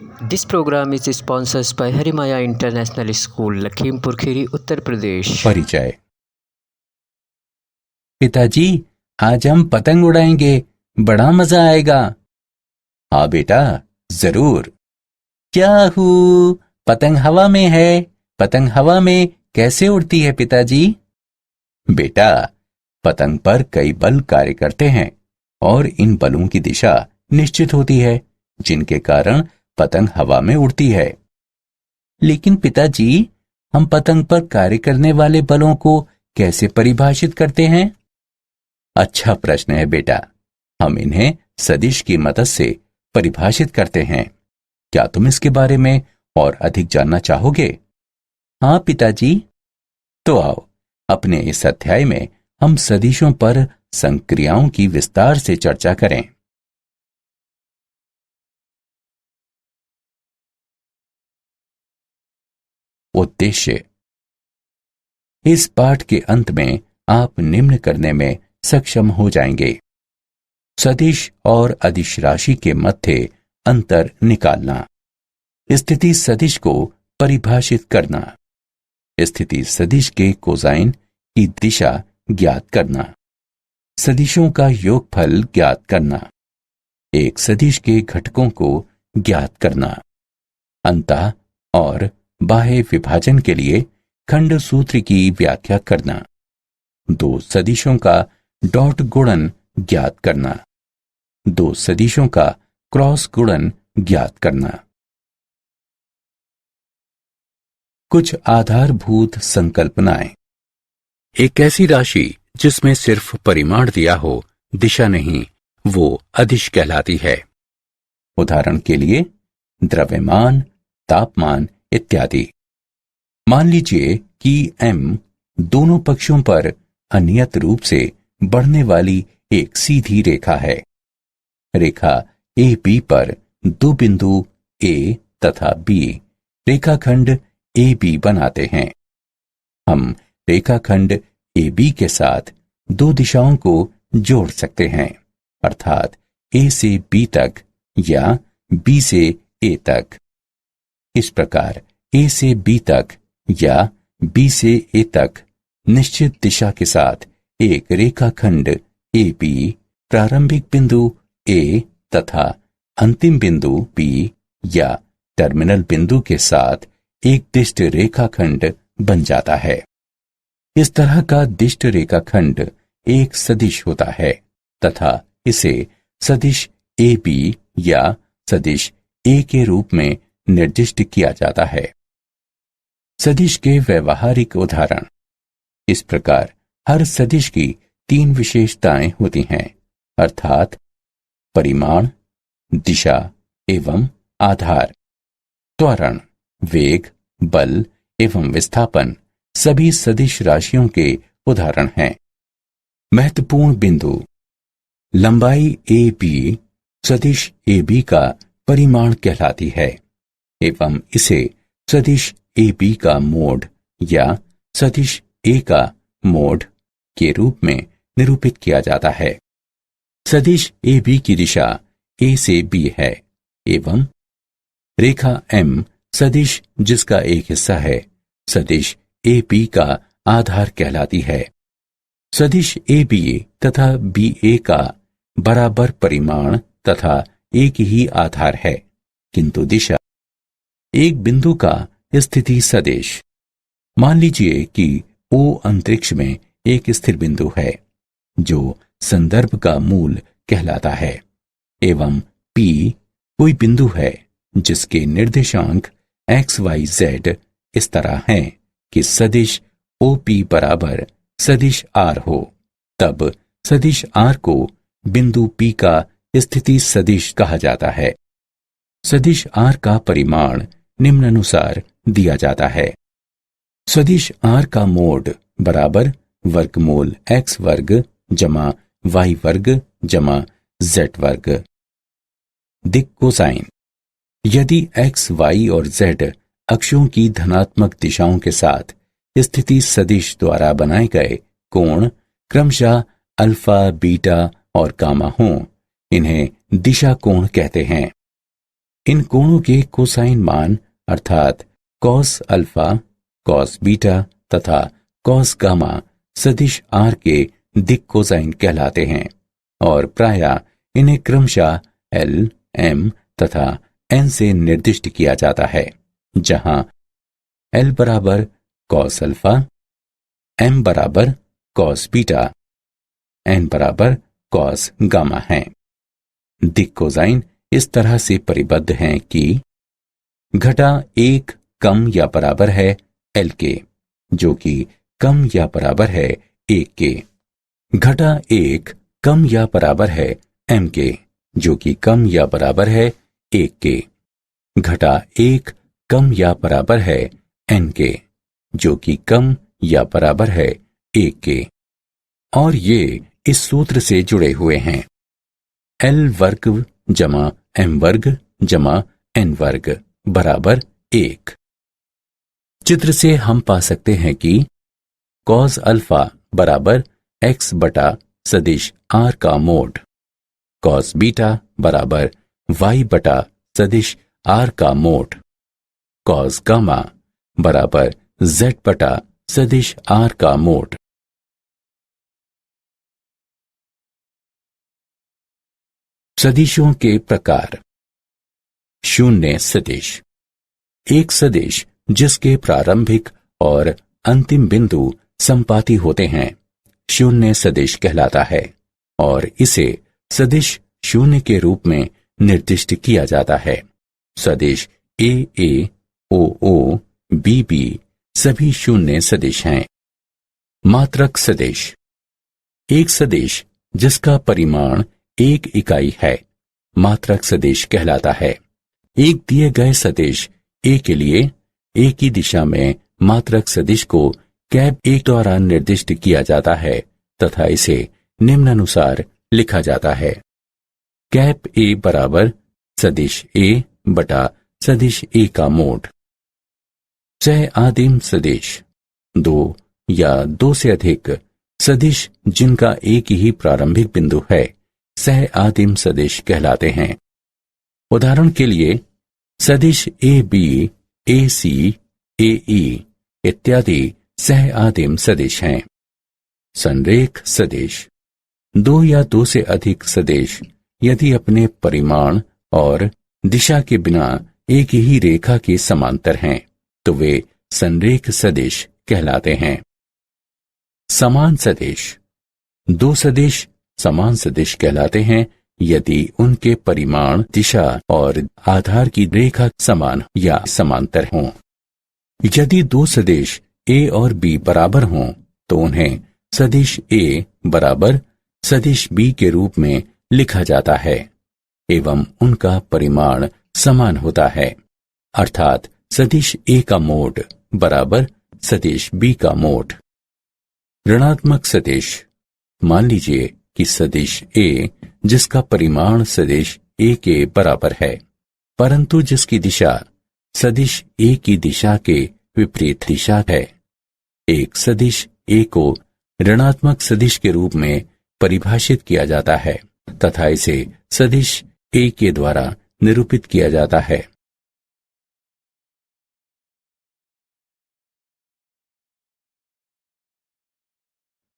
This program is sponsored by Harimaya International School, Lakhimpur Kheri, Uttar Pradesh. परिचय। पिताजी, आज हम पतंग उड़ाएंगे, बड़ा मजा आएगा। हाँ बेटा, जरूर। याहू, पतंग हवा में है। पतंग हवा में कैसे उड़ती है पिताजी? बेटा, पतंग पर कई बल कार्य करते हैं और इन बलों की दिशा निश्चित होती है, जिनके कारण पतंग हवा में उड़ती है। लेकिन पिताजी, हम पतंग पर कार्य करने वाले बलों को कैसे परिभाषित करते हैं? अच्छा प्रश्न है बेटा। हम इन्हें सदिश की मदद से परिभाषित करते हैं। क्या तुम इसके बारे में और अधिक जानना चाहोगे? हाँ पिताजी। तो आओ, अपने इस अध्याय में हम सदिशों पर संक्रियाओं की विस्तार से चर्चा करें। उद्देश्य। इस पाठ के अंत में आप निम्न करने में सक्षम हो जाएंगे। सदिश और अदिश राशि के मध्य अंतर निकालना, स्थिति सदिश को परिभाषित करना, स्थिति सदिश के कोसाइन की दिशा ज्ञात करना, सदिशों का योगफल ज्ञात करना, एक सदिश के घटकों को ज्ञात करना, अंतः और बाह्य विभाजन के लिए खंड सूत्र की व्याख्या करना, दो सदिशों का डॉट गुणन ज्ञात करना, दो सदिशों का क्रॉस गुणन ज्ञात करना। कुछ आधारभूत संकल्पनाएं। एक ऐसी राशि जिसमें सिर्फ परिमाण दिया हो, दिशा नहीं, वो अदिश कहलाती है। उदाहरण के लिए द्रव्यमान, तापमान इत्यादि। मान लीजिए कि m दोनों पक्षों पर अनियत रूप से बढ़ने वाली एक सीधी रेखा है। रेखा AB पर दो बिंदु A तथा B रेखाखंड AB बनाते हैं। हम रेखाखंड AB के साथ दो दिशाओं को जोड़ सकते हैं, अर्थात A से B तक या B से A तक। इस प्रकार A से B तक या B से A तक निश्चित दिशा के साथ एक रेखाखंड AB प्रारंभिक बिंदु A तथा अंतिम बिंदु B या टर्मिनल बिंदु के साथ एक दिष्ट रेखाखंड बन जाता है। इस तरह का दिष्ट रेखाखंड एक सदिश होता है तथा इसे सदिश AB या सदिश A के रूप में निर्दिष्ट किया जाता है। सदिश के व्यवहारिक उदाहरण। इस प्रकार हर सदिश की तीन विशेषताएं होती हैं, अर्थात परिमाण, दिशा एवं आधार। त्वरण, वेग, बल एवं विस्थापन सभी सदिश राशियों के उदाहरण हैं। महत्वपूर्ण बिंदु। लंबाई AB सदिश AB का परिमाण कहलाती है एवं इसे सदिश AB का मोड या सदिश A का मोड के रूप में निरूपित किया जाता है। सदिश AB की दिशा A से B है एवं रेखा M सदिश जिसका एक हिस्सा है, सदिश AB का आधार कहलाती है। सदिश AB तथा BA का बराबर परिमाण तथा एक ही आधार है, किंतु दिशा। एक बिंदु का स्थिति सदिश। मान लीजिए कि O अंतरिक्ष में एक स्थिर बिंदु है जो संदर्भ का मूल कहलाता है एवं P कोई बिंदु है जिसके निर्देशांक XYZ इस तरह हैं कि सदिश OP बराबर सदिश R हो, तब सदिश R को बिंदु P का स्थिति सदिश कहा जाता है। सदिश R का परिमाण निम्नानुसार दिया जाता है। सदिश R का मोड बराबर वर्गमूल x वर्ग जमा y वर्ग जमा z वर्ग। दिक् कोसाइन। यदि x, y और z अक्षों की धनात्मक दिशाओं के साथ स्थिति सदिश द्वारा बनाए गए कोण क्रमशः अल्फा, बीटा और गामा हों, इन्हें दिशा कोण कहते हैं। इन कोणों के कोसाइन मान अर्थात कॉस अल्फा, कॉस बीटा तथा कॉस गामा सदिश आर के दिक् कोसाइन कहलाते हैं और प्रायः इन्हें क्रमशः एल, एम तथा एन से निर्दिष्ट किया जाता है, जहां एल बराबर कॉस अल्फा, एम बराबर कॉस बीटा, एन बराबर कॉस गामा है। दिक् कोसाइन इस तरह से परिबद्ध हैं कि घटा 1 कम या बराबर है एल के, जो कि कम या बराबर है 1 के। घटा 1 कम या बराबर है एम के, जो कि कम या बराबर है 1 के। घटा 1 कम या बराबर है एन के, जो कि कम या बराबर है 1 के। और ये इस सूत्र से जुड़े हुए हैं, एल वर्ग जमा एम वर्ग जमा एन वर्ग बराबर 1। चित्र से हम पा सकते हैं कि कॉस अल्फा बराबर एक्स बटा सदिश आर का मोड, कॉस बीटा बराबर वाई बटा सदिश आर का मोड, कॉस गामा बराबर जेड बटा सदिश आर का मोड। सदिशों के प्रकार। शून्य सदिश, एक सदिश जिसके प्रारंभिक और अंतिम बिंदु संपाती होते हैं शून्य सदिश कहलाता है और इसे सदिश शून्य के रूप में निर्दिष्ट किया जाता है। सदिश ए ए, ओ ओ, बी बी सभी शून्य सदिश हैं। मात्रक सदिश, एक सदिश जिसका परिमाण 1 इकाई है मात्रक सदिश कहलाता है। एक दिए गए सदिश ए के लिए ए की दिशा में मात्रक सदिश को कैप ए द्वारा निर्दिष्ट किया जाता है तथा इसे निम्नानुसार लिखा जाता है। कैप ए बराबर सदिश ए बटा सदिश ए का मोड। सह आदिम सदिश, 2 या 2 से अधिक सदिश जिनका एक ही प्रारंभिक बिंदु है सह आदिम सदिश कहलाते हैं। उदाहरण के लिए सदिश ए बी, ए सी, ए ई इत्यादि सह आदिम सदिश हैं। संरेख सदिश, 2 या 2 से अधिक सदिश यदि अपने परिमाण और दिशा के बिना एक ही रेखा के समांतर हैं तो वे संरेख सदिश कहलाते हैं। समान सदिश, 2 सदिश समान सदिश कहलाते हैं यदि उनके परिमाण, दिशा और आधार की रेखा समान या समांतर हों। यदि 2 सदिश ए और बी बराबर हों तो उन्हें सदिश ए बराबर सदिश बी के रूप में लिखा जाता है एवं उनका परिमाण समान होता है, अर्थात सदिश ए का मोड बराबर सदिश बी का मोड। ऋणात्मक सदिश, मान लीजिए कि सदिश ए जिसका परिमाण सदिश ए के बराबर है परंतु जिसकी दिशा सदिश ए की दिशा के विपरीत दिशा है। एक सदिश ए को ऋणात्मक सदिश के रूप में परिभाषित किया जाता है तथा इसे सदिश ए के द्वारा निरूपित किया जाता है।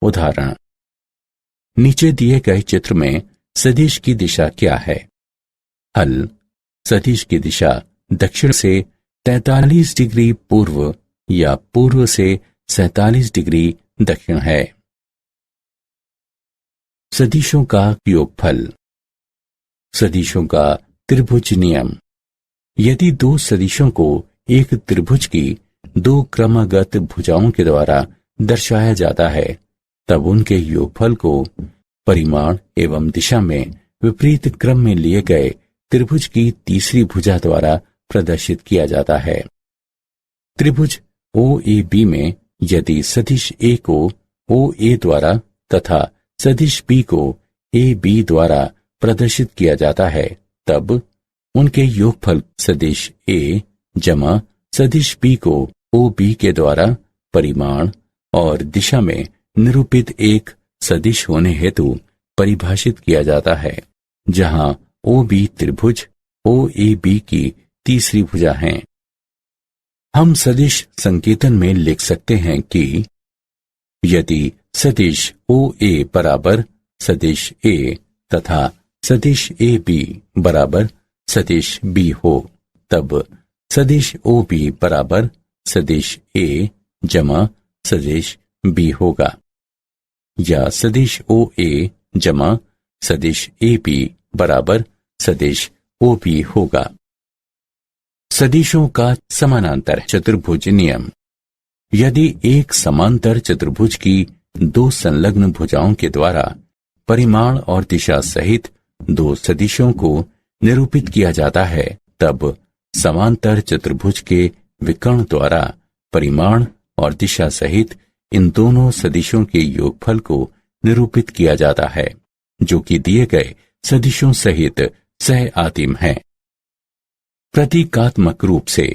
उदाहरण, नीचे दिए गए चित्र में सदिश की दिशा क्या है? हल, सदिश की दिशा दक्षिण से 43 डिग्री पूर्व या पूर्व से 47 डिग्री दक्षिण है। सदिशों का योगफल। सदिशों का त्रिभुज नियम। यदि 2 सदिशों को एक त्रिभुज की 2 क्रमागत भुजाओं के द्वारा दर्शाया जाता है तब उनके योगफल को परिमाण एवं दिशा में विपरीत क्रम में लिए गए त्रिभुज की तीसरी भुजा द्वारा प्रदर्शित किया जाता है। त्रिभुज ओ ए बी में यदि सदिश ए को ओ ए द्वारा तथा सदिश बी को ए बी द्वारा प्रदर्शित किया जाता है तब उनके योगफल सदिश ए जमा सदिश बी को ओ बी के द्वारा परिमाण और दिशा में निरूपित एक सदिश होने हेतु परिभाषित किया जाता है, जहां ओ बी त्रिभुज ओ ए बी की तीसरी भुजा हैं। हम सदिश संकेतन में लिख सकते हैं कि यदि सदिश ओ ए बराबर सदिश ए तथा सदिश ए बी बराबर सदिश बी हो, तब सदिश ओ बी बराबर सदिश ए जमा सदिश बी होगा, या सदिश ओ ए जमा सदिश ए बी बराबर सदिश ओ बी होगा। सदिशों का समानांतर चतुर्भुज नियम। यदि एक समांतर चतुर्भुज की दो संलग्न भुजाओं के द्वारा परिमाण और दिशा सहित दो सदिशों को निरूपित किया जाता है, तब समांतर चतुर्भुज के विकर्ण द्वारा परिमाण और दिशा सहित इन दोनों सदिशों के योगफल को निरूपित किया जाता है, जो कि दिए गए सदिशों सहित सह आदिम है। प्रतीकात्मक रूप से,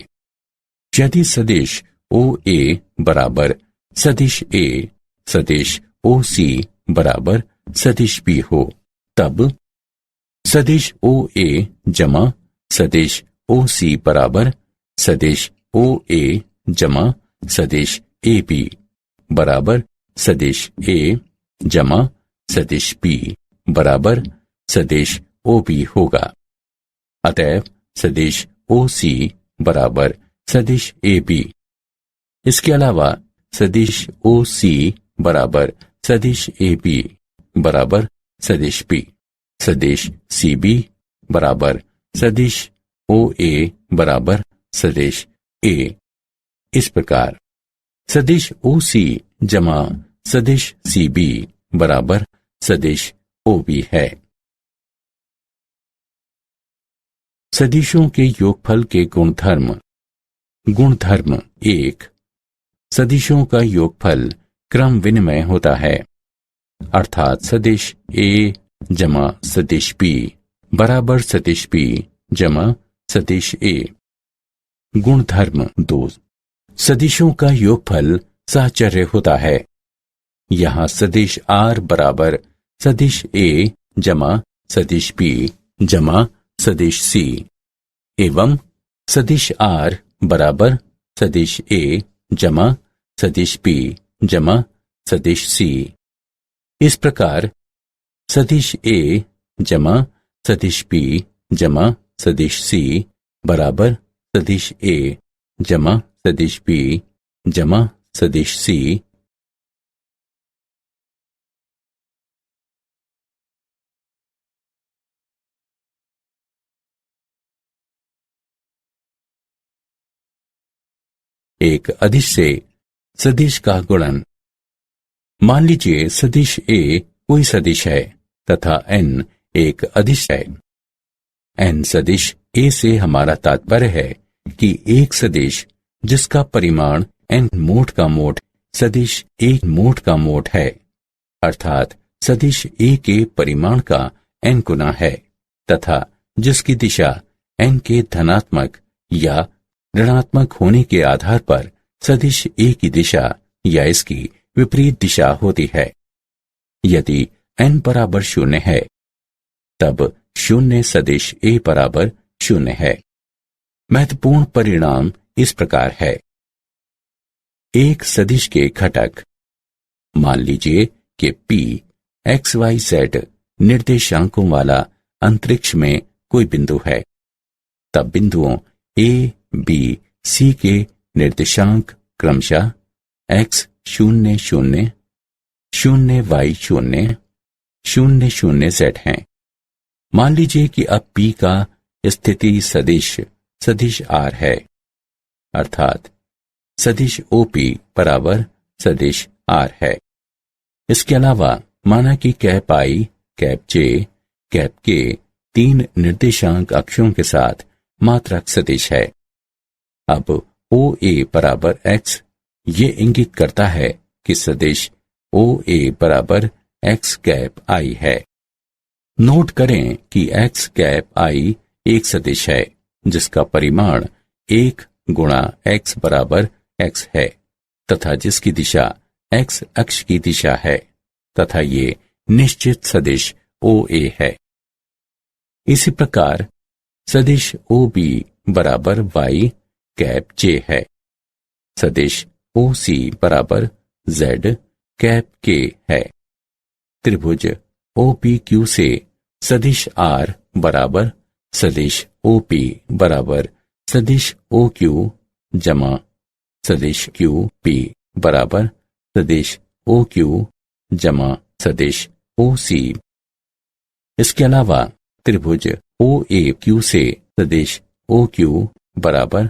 यदि सदिश ओ ए बराबर सदिश ए सदिश ओ सी बराबर सदिश बी हो, तब सदिश ओ ए जमा सदिश ओ सी बराबर सदिश ओ ए जमा सदिश ए बी बराबर सदिश ए जमा सदिश बी बराबर सदिश ओ बी होगा। अतएव सदिश ओ सी बराबर सदिश ए बी। इसके अलावा सदिश ओ सी बराबर सदिश ए बी बराबर सदिश बी, सदिश सी बी बराबर सदिश ओ ए बराबर सदिश ए। इस प्रकार सदिश ओ सी जमा सदिश सी बी बराबर सदिश ओ बी है। सदिशों के योगफल के गुणधर्म। गुणधर्म 1, सदिशों का योगफल क्रम विनिमय होता है, अर्थात सदिश ए जमा सदिश बी बराबर सदिश बी जमा सदिश ए। गुणधर्म 2, सदिशों का योगफल साहचर्य होता है। यहां सदिश आर बराबर सदिश ए जमा सदिश बी जमा सदिश सी एवं सदिश आर बराबर सदिश ए जमा सदिश बी जमा सदिश सी। इस प्रकार सदिश ए जमा सदिश बी जमा सदिश सी बराबर सदिश ए जमा सदिश बी जमा सदिश सी एक अदिश से सदिश का गुणन। मान लीजिए सदिश ए कोई सदिश है तथा n एक अदिश है। n सदिश ए से हमारा तात्पर्य है कि एक सदिश जिसका परिमाण n मोड का मोड सदिश एक मोड का मोड है, अर्थात सदिश ए के परिमाण का n गुना है, तथा जिसकी दिशा n के धनात्मक या ऋणात्मक होने के आधार पर सदिश ए की दिशा या इसकी विपरीत दिशा होती है। यदि n बराबर 0 है, तब 0 सदिश ए बराबर 0 है। महत्वपूर्ण परिणाम इस प्रकार है। एक सदिश के घटक, मान लीजिए कि p XYZ निर्देशांकों वाला अंतरिक्ष में कोई बिंदु है, तब बिंदुओं A, B, C के निर्देशांक क्रमशः x 0 0 0 y 0 0 0 z हैं। मान लीजिए कि अब P का स्थिति सदिश सदिश R है, अर्थात सदिश OP बराबर सदिश R है। इसके अलावा माना कि cap I, cap J, cap K तीन निर्देशांक अक्षों के साथ मात्रक सदिश है। अब OA बराबर x ये इंगित करता है कि सदिश OA बराबर x कैप I है। नोट करें कि x कैप I एक सदिश है जिसका परिमाण 1 गुणा x बराबर x है तथा जिसकी दिशा x अक्ष की दिशा है तथा ये निश्चित सदिश OA है। इसी प्रकार सदिश ओ बी बराबर वाई कैप जे है। सदिश ओ सी बराबर जेड कैप के है। त्रिभुज ओ पी क्यू से सदिश आर बराबर सदिश ओ पी बराबर सदिश ओ क्यू जमा सदिश क्यू पी बराबर सदिश ओ क्यू जमा सदिश ओ सी। इसके अलावा त्रिभुज ओ ए क्यू से सदिश ओ क्यू बराबर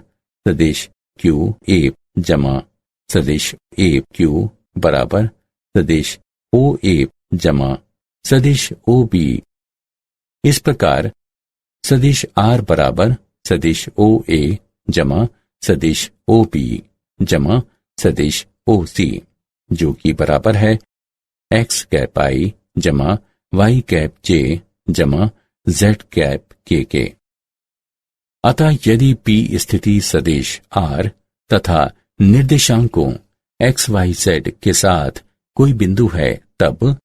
सदिश क्यू ए जमा सदिश ए क्यू बराबर सदिश ओ ए जमा सदिश ओ बी। इस प्रकार सदिश आर बराबर सदिश ओ ए जमा सदिश ओ बी जमा सदिश ओ सी, जो कि बराबर है एक्स कैप आई जमा वाई कैप जे जमा जेड कैप के। अतः यदि पी स्थिति सदिश आर तथा निर्देशांकों एक्स वाई जेड के साथ कोई बिंदु है, तब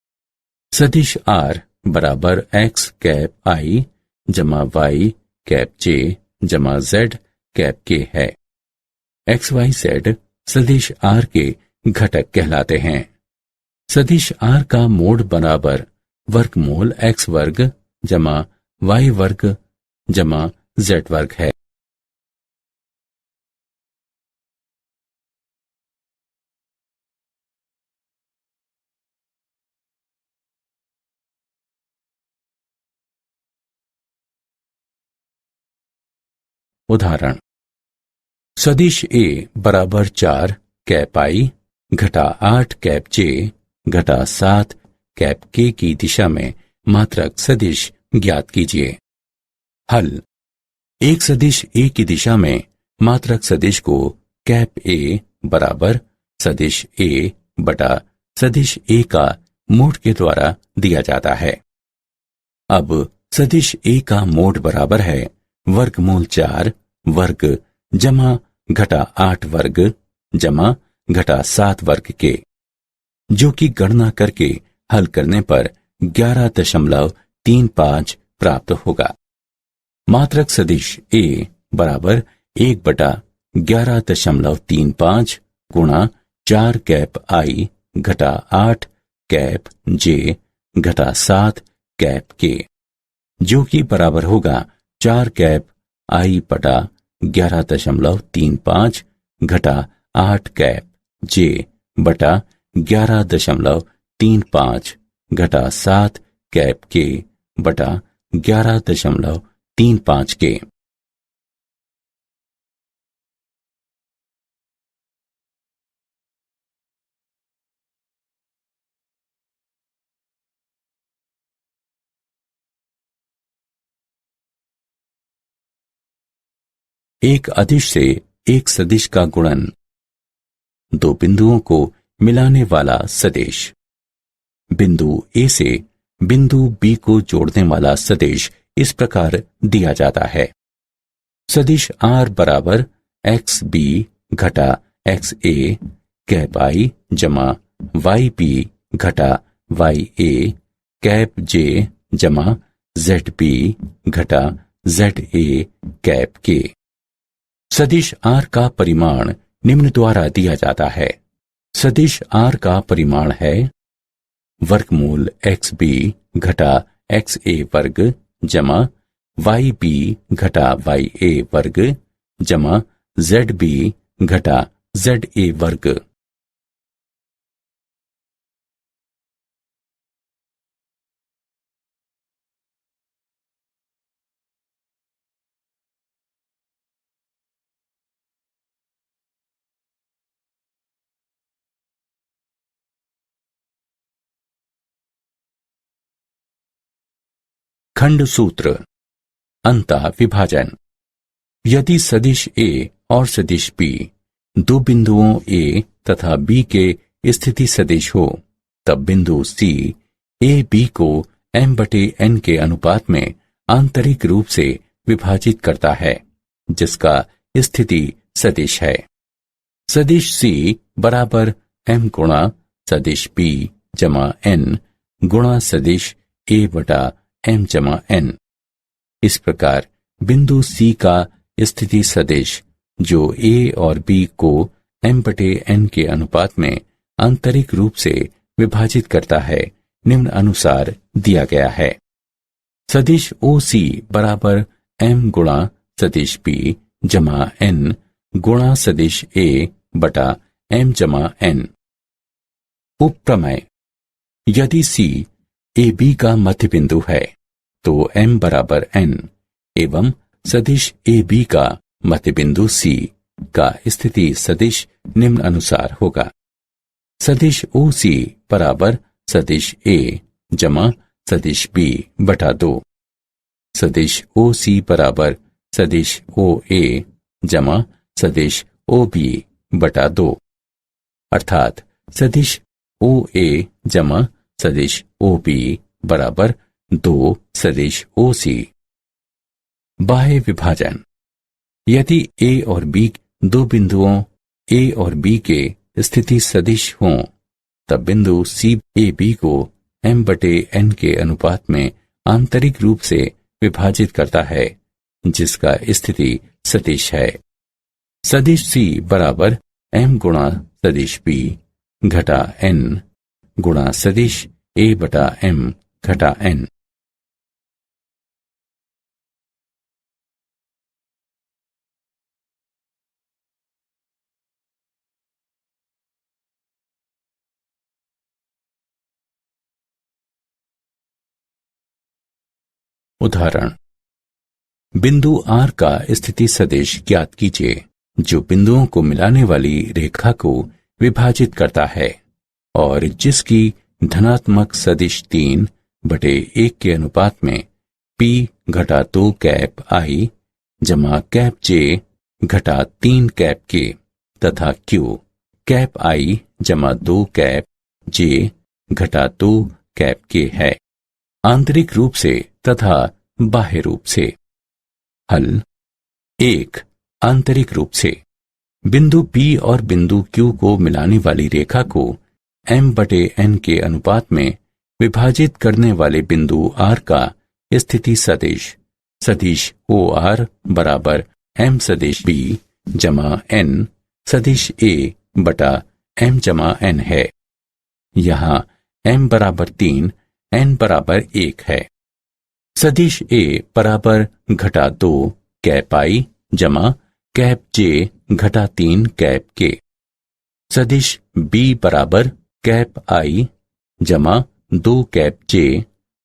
सदिश आर बराबर एक्स कैप आई जमा वाई कैप जे जमा जेड कैप के है। एक्स वाई जेड सदिश आर के घटक कहलाते हैं। सदिश आर का मोड बराबर वर्गमूल एक्स वर्ग जमा वाई वर्ग जमा जेड वर्ग है। उदाहरण सदिश ए बराबर 4 कैप आई घटा 8 कैप जे घटा 7 कैप के की दिशा में मात्रक सदिश ज्ञात कीजिए। हल एक सदिश ए की दिशा में मात्रक सदिश को कैप ए बराबर सदिश ए बटा सदिश ए का मोड के द्वारा दिया जाता है। अब सदिश ए का मोड बराबर है वर्गमूल 4 वर्ग जमा घटा 8 वर्ग जमा घटा 7 वर्ग के, जो कि गणना करके हल करने पर 11.35 प्राप्त होगा। मात्रक सदिश ए बराबर 1/11.35 गुणा 4 कैप आई घटा 8 कैप जे घटा 7 कैप के, जो कि बराबर होगा 4 कैप आई बटा 11.35 घटा 8 कैप जे बटा 11.35 घटा 7 कैप के बटा 11.35 के। एक अदिश से एक सदिश का गुणन। दो बिंदुओं को मिलाने वाला सदिश। बिंदु ए से बिंदु बी को जोड़ने वाला सदिश इस प्रकार दिया जाता है। सदिश आर बराबर एक्स बी घटा एक्स ए कैप आई जमा वाई बी घटा वाई ए कैप जे जमा जेड बी घटा जेड ए कैप के। सदिश आर का परिमाण निम्न द्वारा दिया जाता है। सदिश आर का परिमाण है वर्गमूल एक्स बी घटा एक्स ए वर्ग जमा वाई बी घटा वाई ए वर्ग जमा जेड बी घटा जेड ए वर्ग। खंड सूत्र अंतः विभाजन। यदि सदिश ए और सदिश बी दो बिंदुओं ए तथा बी के स्थिति सदिश हो, तब बिंदु सी ए बी को m/n के अनुपात में आंतरिक रूप से विभाजित करता है, जिसका स्थिति सदिश है। सदिश सी बराबर m गुणा सदिश बी जमा n गुणा सदिश ए बटा m जमा n। इस प्रकार बिंदु सी का स्थिति सदिश जो ए और बी को m/n के अनुपात में आंतरिक रूप से विभाजित करता है निम्न अनुसार दिया गया है। सदिश OC बराबर m गुणा सदिश B जमा n गुणा सदिश A बटा m जमा n। उपप्रमेय: यदि C AB का मध्य बिंदु है तो m बराबर n एवं सदिश AB का मध्य बिंदु C का स्थिति सदिश निम्न अनुसार होगा। सदिश OC बराबर सदिश A जमा सदिश B बटा 2। सदिश OC बराबर सदिश OA जमा सदिश OB बटा 2, अर्थात सदिश OA जमा सदिश OB बराबर 2 सदिश OC। बाह्य विभाजन: यदि A और B दो बिंदुओं A और B के स्थिति सदिश हों तब बिंदु C AB को m/n के अनुपात में आंतरिक रूप से विभाजित करता है जिसका स्थिति सदिश है। सदिश C बराबर m गुणा सदिश B घटा n गुणा सदिश A बटा m घटा n। उदाहरण: बिंदु R का स्थिति सदिश ज्ञात कीजिए जो बिंदुओं को मिलाने वाली रेखा को विभाजित करता है और जिसकी धनात्मक सदिश 3/1 के अनुपात में P घटा 2 कैप I जमा कैप J घटा 3 कैप K तथा Q कैप I जमा 2 कैप J घटा 2 कैप K है, आंतरिक रूप से तथा बाह्य रूप से। हल: 1. आंतरिक रूप से बिंदु P और बिंदु Q को मिलाने वाली रेखा को m/n के अनुपात में विभाजित करने वाले बिंदु R का स्थिति सदिश सदिश OR बराबर m सदिश B जमा n सदिश A बटा m जमा n है। यहाँ m बराबर 3 n बराबर 1 है। सदिश A बराबर घटा 2 कैप I जमा कैप J घटा 3 कैप K। सदिश B बराबर कैप I जमा 2 कैप J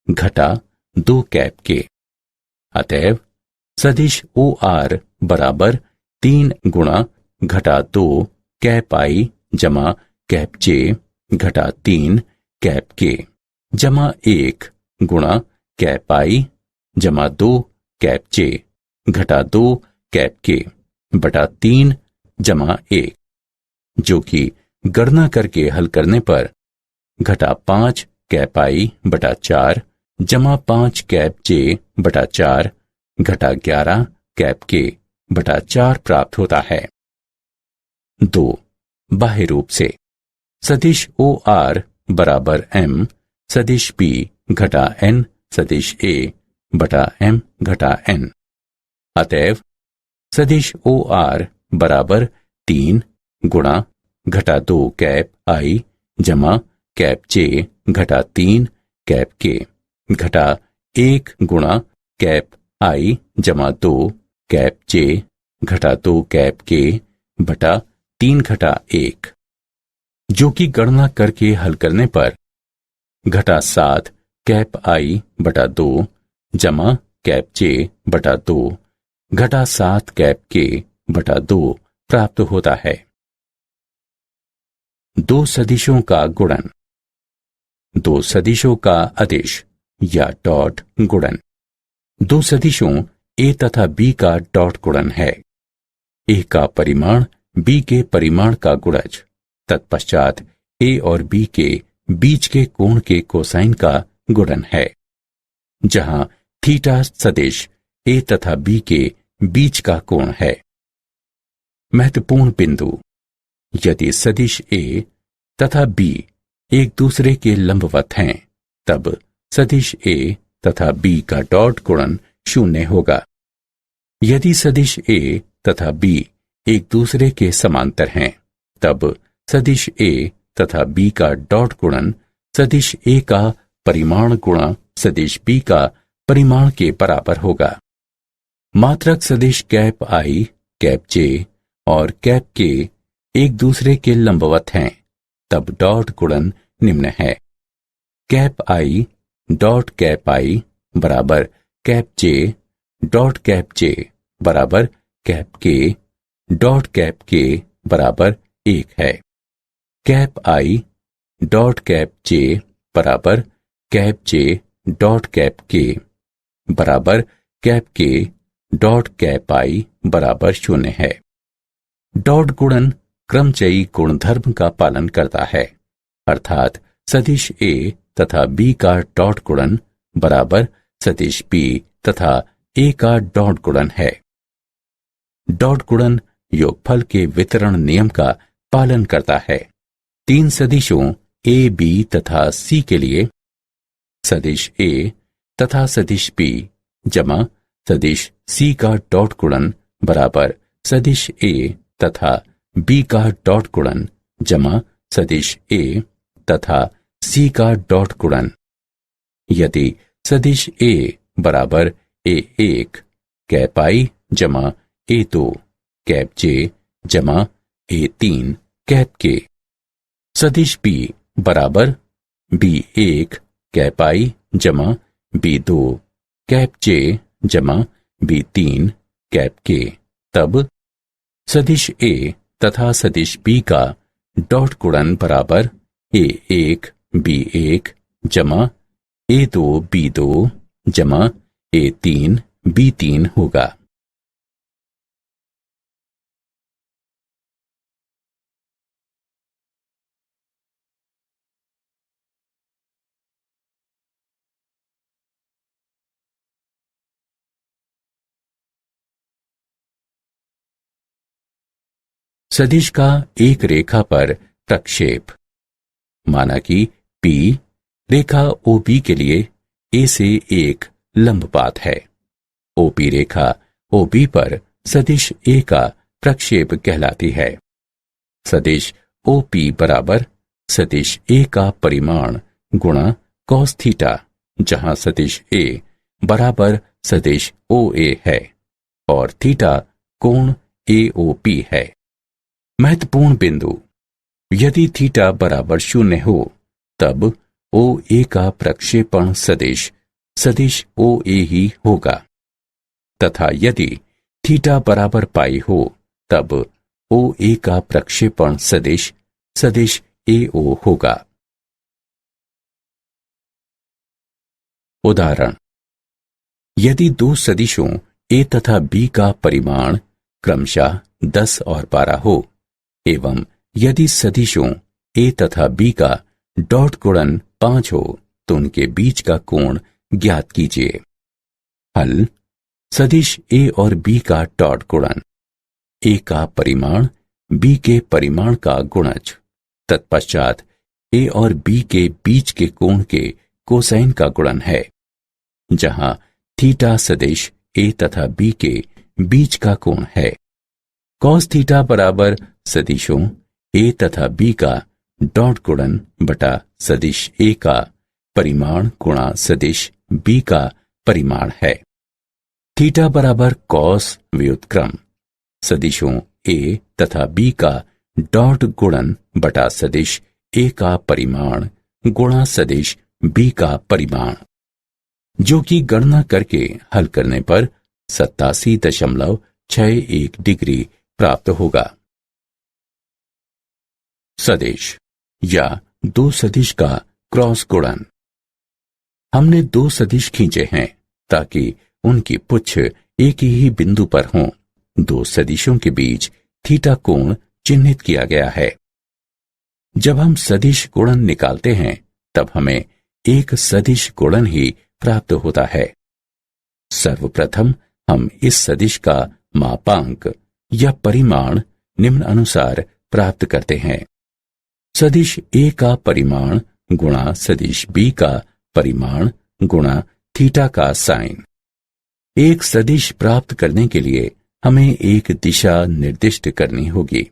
घटा 2 कैप K। अतएव सदिश OR बराबर 3 गुणा घटा 2 कैप I जमा कैप J घटा 3 कैप K जमा 1 गुणा कैप I जमा 2 कैप J घटा 2 कैप K बटा 3 जमा 1, जो कि गणना करके हल करने पर घटा 5 कैप I बटा 4 जमा 5 कैप J बटा 4 घटा 11 कैप K बटा 4 प्राप्त होता है। 2. बाह्य रूप से सदिश OR बराबर m सदिश B घटा n सदिश A बटा m घटा n। अतएव सदिश OR बराबर 3 गुणा घटा 2 कैप I जमा कैप J घटा 3 कैप K घटा 1 गुणा कैप I जमा 2 कैप J घटा 2 कैप K बटा 3 घटा 1, जो कि गणना करके हल करने पर घटा 7 कैप I बटा 2 जमा कैप J बटा 2 घटा 7 कैप K बटा 2 प्राप्त होता है। दो सदिशों का गुणन। दो सदिशों का अदिश या डॉट गुणन। दो सदिशों A तथा B का डॉट गुणन है। A का परिमाण B के परिमाण का गुणज तत्पश्चात A और B के बीच के कोण के कोसाइन का गुणन है, जहां थीटा सदिश A तथा B के बीच का कोण है। महत्वपूर्ण बिंदु: यदि सदिश A तथा B एक दूसरे के लंबवत हैं तब सदिश A तथा B का डॉट गुणन 0 होगा। यदि सदिश ए तथा बी एक दूसरे के समांतर हैं, तब सदिश ए तथा बी का डॉट गुणन सदिश ए का परिमाण गुणा सदिश बी का परिमाण के बराबर होगा। मात्रक सदिश कैप आई, कैप जे और कैप के एक दूसरे के लंबवत हैं, तब डॉट गुणन निम्न है। कैप आई डॉट कैप आई बराबर कैप जे डॉट कैप जे बराबर कैप के डॉट कैप के बराबर 1 है। कैप आई डॉट कैप जे बराबर कैप जे डॉट कैप के बराबर कैप के डॉट कैप आई बराबर 0 है। डॉट गुणन क्रमचयी गुणधर्म का पालन करता है, अर्थात सदिश ए तथा बी का डॉट गुणन बराबर सदिश बी तथा ए का डॉट गुणन है। डॉट गुणन योगफल के वितरण नियम का पालन करता है। 3 सदिशों ए, बी तथा सी के लिए सदिश ए तथा सदिश बी जमा सदिश सी का डॉट गुणन बराबर सदिश ए तथा बी का डॉट गुणन जमा सदिश ए तथा सी का डॉट गुणन। यदि सदिश ए बराबर ए1 कैप आई जमा ए2 कैप जे जमा ए3 कैप के, सदिश बी बराबर बी1 कैप आई जमा बी2 कैप जे जमा बी3 कैप के, तब सदिश ए तथा सदिश बी का डॉट गुणन बराबर ए1 बी1 जमा ए2 बी2 जमा ए3 बी3 होगा। सदिश का एक रेखा पर प्रक्षेप। माना कि P रेखा OP के लिए A से एक लंबपात है। OP रेखा OB पर सदिश A का प्रक्षेप कहलाती है। सदिश OP बराबर सदिश A का परिमाण गुणा cos थीटा, जहां सदिश A बराबर सदिश OA है और थीटा कोण AOP है। महत्वपूर्ण बिंदु, यदि थीटा बराबर 0 हो तब OA का प्रक्षेपण सदिश सदिश OA ही होगा, तथा यदि थीटा बराबर पाई हो तब OA का प्रक्षेपण सदिश सदिश AO होगा। उदाहरण, यदि दो सदिशों A तथा B का परिमाण क्रमशः 10 और 12 हो एवं यदि सदिशों A तथा B का डॉट गुणन 5 हो तो उनके बीच का कोण ज्ञात कीजिए। हल, सदिश A और B का डॉट गुणन, A का परिमाण B के परिमाण का गुणज, तत्पश्चात A और B के बीच के कोण के कोसाइन का गुणन है, जहां थीटा सदिश A तथा B के बीच का कोण है। cos थीटा बराबर सदिशों A तथा B का डॉट गुणन बटा सदिश A का परिमाण गुणा सदिश B का परिमाण है। थीटा बराबर cos व्युत्क्रम सदिशों A तथा B का डॉट गुणन बटा सदिश A का परिमाण गुणा सदिश B का परिमाण, जो कि गणना करके हल करने पर 87.61 डिग्री प्राप्त होगा। सदिश या दो सदिश का क्रॉस गुणन। हमने दो सदिश खींचे हैं ताकि उनकी पुच्छ एक ही बिंदु पर हों। दो सदिशों के बीच थीटा कोण चिन्हित किया गया है। जब हम सदिश गुणन निकालते हैं तब हमें एक सदिश गुणन ही प्राप्त होता है। सर्वप्रथम हम इस सदिश का मापांक या परिमाण निम्न अनुसार प्राप्त करते हैं। सदिश A का परिमाण गुणा सदिश B का परिमाण गुणा थीटा का साइन। एक सदिश प्राप्त करने के लिए हमें एक दिशा निर्दिष्ट करनी होगी।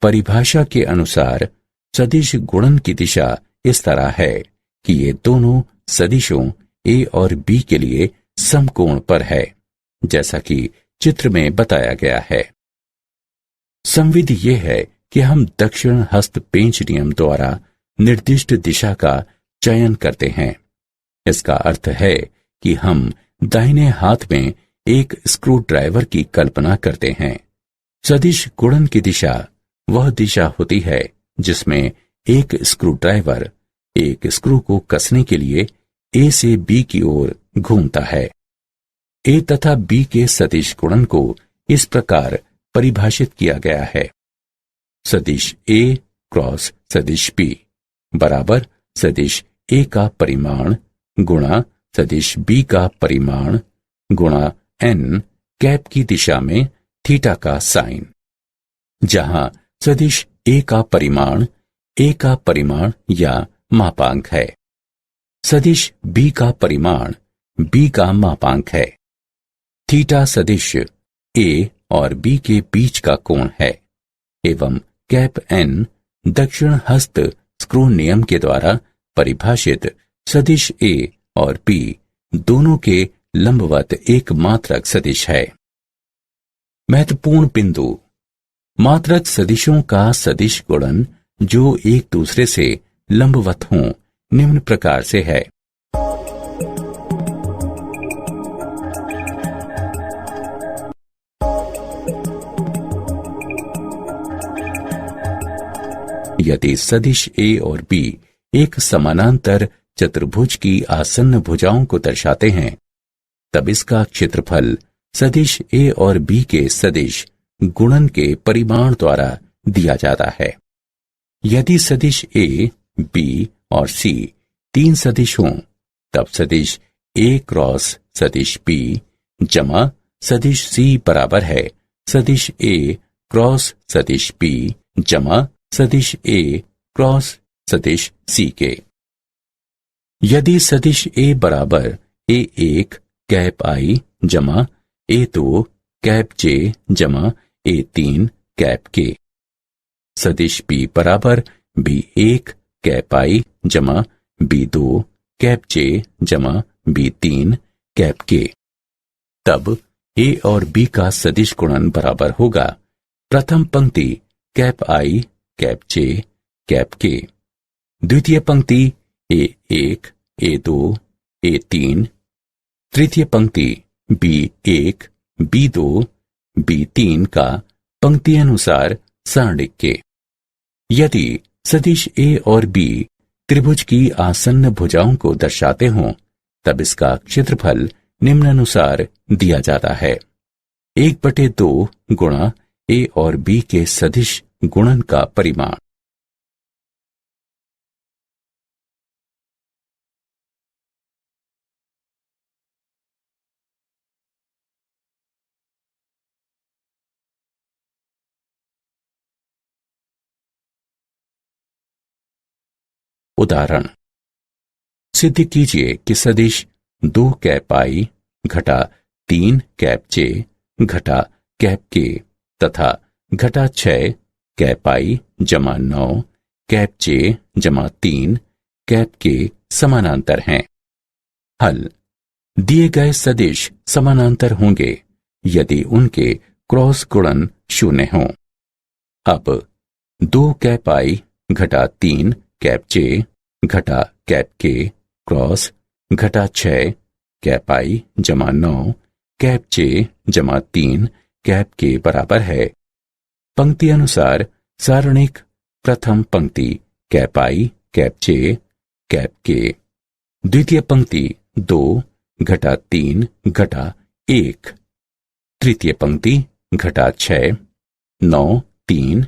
परिभाषा के अनुसार सदिश गुणन की दिशा इस तरह है कि ये दोनों सदिशों ए और बी के लिए समकोण पर है, जैसा कि चित्र में बताया गया है। संविधि यह है कि हम दक्षिण हस्त पेंच नियम द्वारा निर्दिष्ट दिशा का चयन करते हैं। इसका अर्थ है कि हम दाहिने हाथ में एक स्क्रू ड्राइवर की कल्पना करते हैं। सदिश गुणन की दिशा वह दिशा होती है जिसमें एक स्क्रू ड्राइवर एक स्क्रू को कसने के लिए ए से बी की ओर घूमता है। ए तथा बी के सदिश गुणन को इस प्रकार परिभाषित किया गया है। सदिश ए क्रॉस सदिश बी बराबर सदिश ए का परिमाण गुणा सदिश बी का परिमाण गुणा एन कैप की दिशा में थीटा का साइन, जहां सदिश ए का परिमाण या मापांक है। सदिश बी का परिमाण बी का मापांक है। थीटा सदिश ए और बी के बीच का कोण है एवं कैप एन दक्षिण हस्त स्क्रू नियम के द्वारा परिभाषित सदिश ए और बी दोनों के लंबवत एक मात्रक सदिश है। महत्वपूर्ण बिंदु, मात्रक सदिशों का सदिश गुणन जो एक दूसरे से लंबवत हों निम्न प्रकार से है। यदि सदिश ए और बी एक समानांतर चतुर्भुज की आसन्न भुजाओं को दर्शाते हैं, तब इसका क्षेत्रफल सदिश ए और बी के सदिश गुणन के परिमाण द्वारा दिया जाता है। यदि सदिश ए, बी और सी तीन सदिश हों, तब सदिश ए क्रॉस सदिश बी जमा सदिश सी बराबर है सदिश ए क्रॉस सदिश बी जमा सदिश ए क्रॉस सदिश सी के। यदि सदिश ए बराबर ए1 कैप आई जमा ए2 कैप जे जमा ए3 कैप के, सदिश बी बराबर बी1 कैप आई जमा बी2 कैप जे जमा बी3 कैप के, तब ए और बी का सदिश गुणन बराबर होगा प्रथम पंक्ति कैप आई कैप जे कैप के, द्वितीय पंक्ति ए1 ए2 ए3, तृतीय पंक्ति बी1 बी2 बी3 का पंक्ति अनुसार सारणिक के। यदि सदिश ए और बी त्रिभुज की आसन्न भुजाओं को दर्शाते हों, तब इसका क्षेत्रफल निम्नानुसार दिया जाता है 1/2 गुणा ए और बी के सदिश गुणन का परिमाण। उदाहरण, सिद्ध कीजिए कि सदिश 2 कैप आई घटा 3 कैप जे घटा कैप के तथा घटा 6 कैप आई जमा 9 कैप जे जमा 3 कैप के समानांतर हैं। हल, दिए गए सदिश समानांतर होंगे यदि उनके क्रॉस गुणन 0 हों। अब 2 कैप आई घटा 3 कैप जे घटा कैप के क्रॉस घटा 6 कैप आई जमा 9 कैप जे जमा 3 कैप के बराबर है। पंक्ति अनुसार सारणिक प्रथम पंक्ति कैप आई कैप जे कैप के, द्वितीय पंक्ति 2 घटा 3 घटा 1, तृतीय पंक्ति घटा 6 9 3,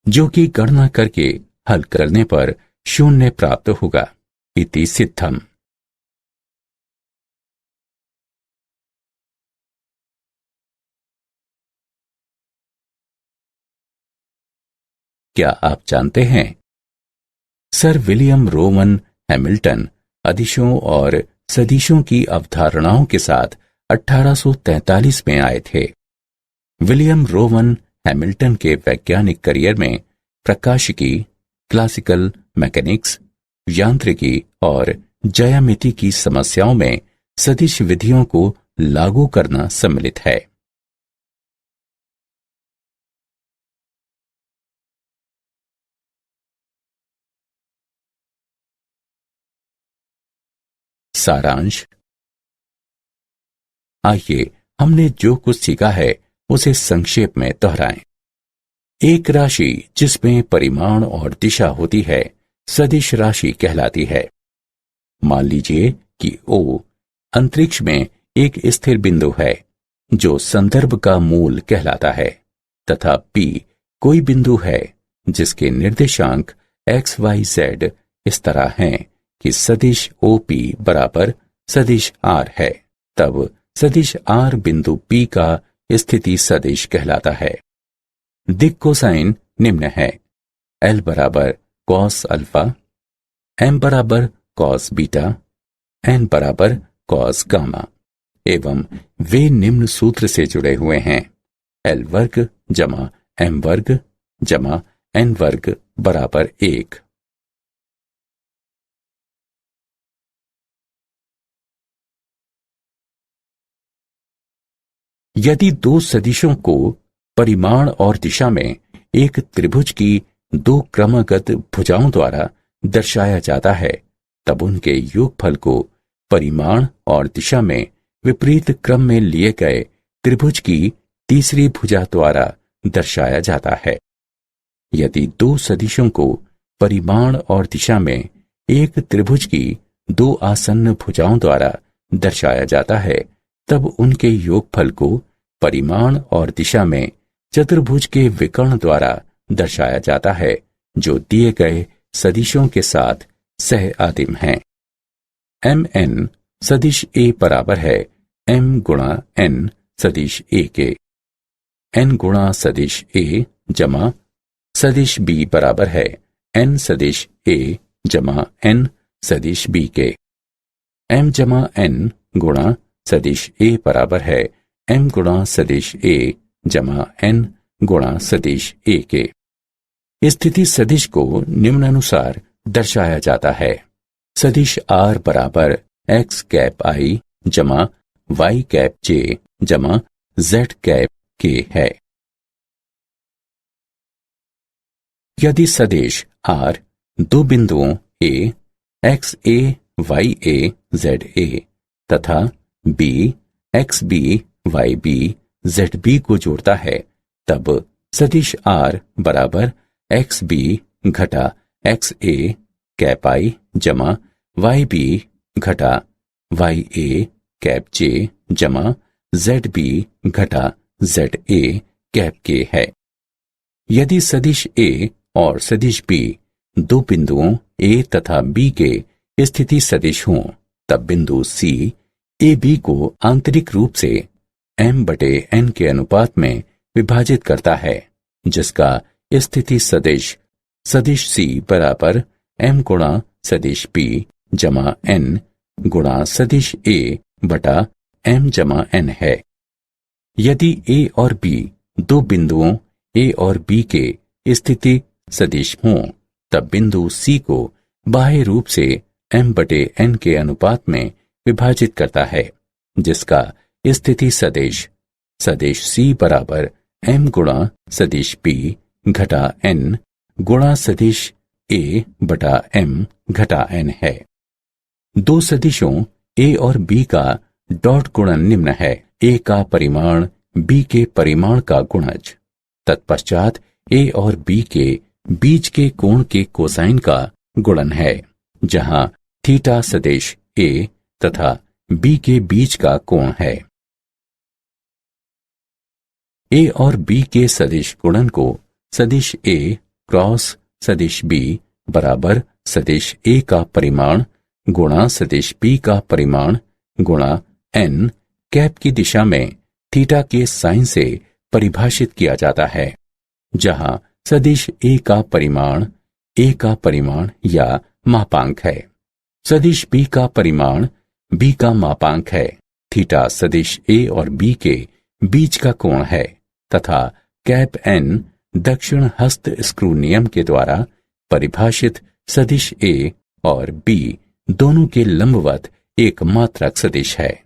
जो कि गणना करके हल करने पर 0 प्राप्त होगा। इति सिद्धम। क्या आप जानते हैं, सर विलियम रोवन हैमिल्टन अदिशों और सदिशों की अवधारणाओं के साथ 1843 में आए थे। विलियम रोवन हैमिल्टन के वैज्ञानिक करियर में प्रकाशिकी, क्लासिकल मैकेनिक्स, यांत्रिकी और ज्यामिति की समस्याओं में सदिश विधियों को लागू करना सम्मिलित है। सारांश। आइए हमने जो कुछ सीखा है उसे संक्षेप में दोहराएं। एक राशि जिसमें परिमाण और दिशा होती है सदिश राशि कहलाती है। मान लीजिए कि O अंतरिक्ष में एक स्थिर बिंदु है जो संदर्भ का मूल कहलाता है, तथा P कोई बिंदु है जिसके निर्देशांक x, y, z इस तरह हैं कि सदिश OP बराबर सदिश R है। तब सदिश R बिंदु P का स्थिति सदिश कहलाता है। दिक् कोसाइन निम्न है: L बराबर cos अल्फा, M बराबर cos बीटा, N बराबर cos गामा, एवं वे निम्न सूत्र से जुड़े हुए हैं: L वर्ग जमा M वर्ग जमा N वर्ग बराबर 1। यदि दो सदिशों को परिमाण और दिशा में एक त्रिभुज की दो क्रमगत भुजाओं द्वारा दर्शाया जाता है, तब उनके योगफल को परिमाण और दिशा में विपरीत क्रम में लिए गए त्रिभुज की तीसरी भुजा द्वारा दर्शाया जाता है। यदि दो सदिशों को परिमाण और दिशा में एक त्रिभुज की दो आसन्न भुजाओं द्वारा दर्शाया जाता है, तब उनके योगफल को परिमाण और दिशा में चतुर्भुज के विकर्ण द्वारा दर्शाया जाता है, जो दिए गए सदिशों के साथ सह आदिम हैं। Mn सदिश A बराबर है M गुणा N सदिश A के। N गुणा सदिश A जमा सदिश B बराबर है N सदिश A जमा N सदिश B के। M जमा N गुणा सदिश A बराबर है M गुणा सदिश A जमा N गुणा सदिश A के। स्थिति सदिश को निम्नानुसार दर्शाया जाता है: सदिश R बराबर x कैप I जमा y कैप J जमा z कैप K है। यदि सदिश R दो बिंदुओं A x A y A z A तथा B x B y B z B को जोड़ता है, तब सदिश R बराबर x B घटा x A कैप I जमा y B घटा y A कैप J जमा z B घटा z A कैप K है। यदि सदिश A और सदिश B दो बिंदुओं A तथा B के स्थिति सदिश हों, तब बिंदु C A B को आंतरिक रूप से m/n के अनुपात में विभाजित करता है, जिसका स्थिति सदिश सदिश C बराबर m गुणा सदिश B जमा n गुणा सदिश A बटा m जमा n है। यदि A और B दो बिंदुओं A और B के स्थिति सदिश हों, तब बिंदु C को बाह्य रूप से m/n के अनुपात में विभाजित करता है, जिसका स्थिति सदिश सदिश C बराबर m गुणा सदिश B घटा n गुणा सदिश A बटा m घटा n है। दो सदिशों A और B का डॉट गुणन निम्न है: A का परिमाण B के परिमाण का गुणज, तत्पश्चात A और B के बीच के कोण के कोसाइन का गुणन है, जहां थीटा सदिश A तथा B के बीच का कोण है। A और B के सदिश गुणन को सदिश A क्रॉस सदिश B बराबर सदिश A का परिमाण गुणा सदिश B का परिमाण गुणा n कैप की दिशा में थीटा के साइन से परिभाषित किया जाता है, जहां सदिश A का परिमाण या मापांक है, सदिश B का परिमाण B का मापांक है थीटा सदिश ए और बी के बीच का कोण है तथा कैप एन दक्षिण हस्त स्क्रू नियम के द्वारा परिभाषित सदिश ए और बी दोनों के लंबवत एक मात्रक सदिश है।